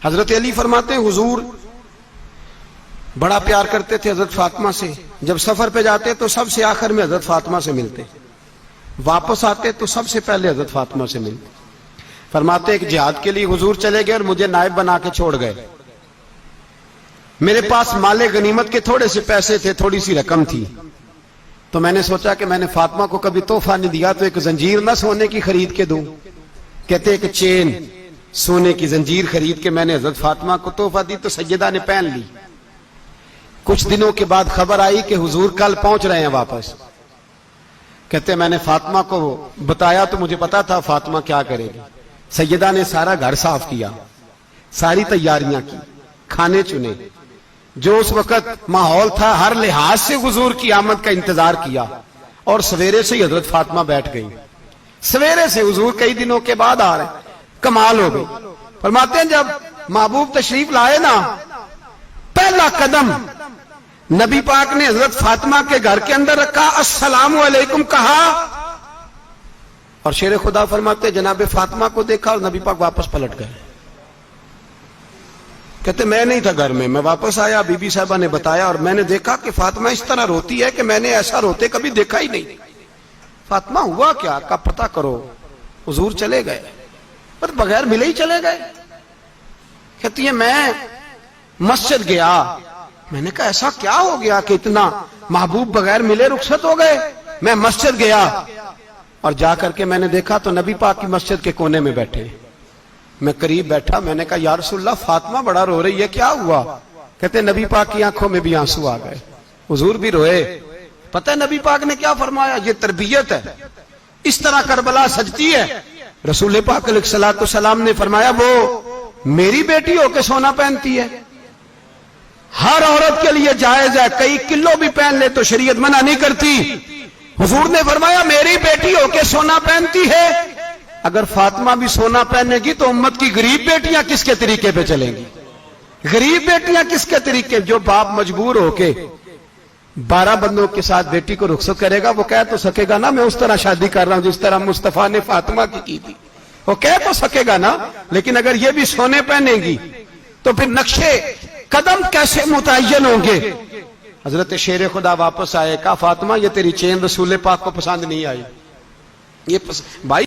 حضرت علی فرماتے ہیں حضور بڑا پیار کرتے تھے حضرت فاطمہ سے، جب سفر پہ جاتے تو سب سے آخر میں حضرت فاطمہ سے ملتے، واپس آتے تو سب سے پہلے حضرت فاطمہ سے ملتے۔ فرماتے ایک جہاد کے لیے حضور چلے گئے اور مجھے نائب بنا کے چھوڑ گئے، میرے پاس مال غنیمت کے تھوڑے سے پیسے تھے، تھوڑی سی رقم تھی، تو میں نے سوچا کہ میں نے فاطمہ کو کبھی تحفہ نہیں دیا تو ایک زنجیر نہ سونے کی خرید کے دوں۔ کہتے ایک چین سونے کی زنجیر خرید کے میں نے حضرت فاطمہ کو تحفہ دی تو سیدہ نے پہن لی۔ کچھ دنوں کے بعد خبر آئی کہ حضور کل پہنچ رہے ہیں واپس۔ کہتے میں نے فاطمہ کو بتایا تو مجھے پتا تھا فاطمہ کیا کرے گی۔ سیدہ نے سارا گھر صاف کیا، ساری تیاریاں کی، کھانے چنے، جو اس وقت ماحول تھا ہر لحاظ سے حضور کی آمد کا انتظار کیا، اور سویرے سے ہی حضرت فاطمہ بیٹھ گئی۔ سویرے سے حضور کئی دنوں کے بعد آ رہے ہیں، کمال ہو گئی۔ فرماتے ہیں جب محبوب تشریف لائے نا، پہلا قدم نبی پاک نے حضرت فاطمہ کے گھر کے اندر رکھا، السلام علیکم کہا، اور شیر خدا فرماتے جناب فاطمہ کو دیکھا اور نبی پاک واپس پلٹ گئے۔ کہتے میں نہیں تھا گھر میں واپس آیا، بی بی صاحبہ نے بتایا اور میں نے دیکھا کہ فاطمہ اس طرح روتی ہے کہ میں نے ایسا روتے کبھی دیکھا ہی نہیں۔ فاطمہ ہوا کیا؟ کا پتہ کرو۔ حضور چلے گئے پر بغیر ملے ہی چلے گئے۔ کہتی ہے میں مسجد گیا، میں نے کہا ایسا کیا ہو گیا کہ اتنا محبوب بغیر ملے رخصت ہو گئے؟ میں مسجد گیا اور جا کر کے میں نے دیکھا تو نبی پاک کی مسجد کے کونے میں بیٹھے۔ میں قریب بیٹھا، میں نے کہا یا رسول اللہ فاطمہ بڑا رو رہی ہے، کیا ہوا؟ کہتے نبی پاک کی آنکھوں میں بھی آنسو آ گئے، حضور بھی روئے۔ پتہ ہے نبی پاک نے کیا فرمایا؟ یہ تربیت ہے، اس طرح کربلا سجتی ہے۔ رسول پاک علیہ الصلوۃ والسلام نے فرمایا وہ میری بیٹی ہو کے سونا پہنتی ہے، ہر عورت کے لیے جائز ہے، کئی کلو بھی پہن لے تو شریعت منع نہیں کرتی۔ حضور نے فرمایا میری بیٹی ہو کے سونا پہنتی ہے، اگر فاطمہ بھی سونا پہنے گی تو امت کی غریب بیٹیاں کس کے طریقے پہ چلیں گی؟ غریب بیٹیاں کس کے طریقے؟ جو باپ مجبور ہو کے 12 بندوں کے ساتھ بیٹی کو رخصت کرے گا وہ کہہ تو سکے گا نا میں اس طرح شادی کر رہا ہوں جس طرح مصطفیٰ نے فاطمہ کی تھی، وہ کہہ تو سکے گا نا، لیکن اگر یہ بھی سونے پہنے گی تو پھر نقشے قدم کیسے متعین ہوں گے؟ حضرت شیر خدا واپس آئے، کہا فاطمہ یہ تیری چین رسول پاک کو پسند نہیں آئی، یہ بھائی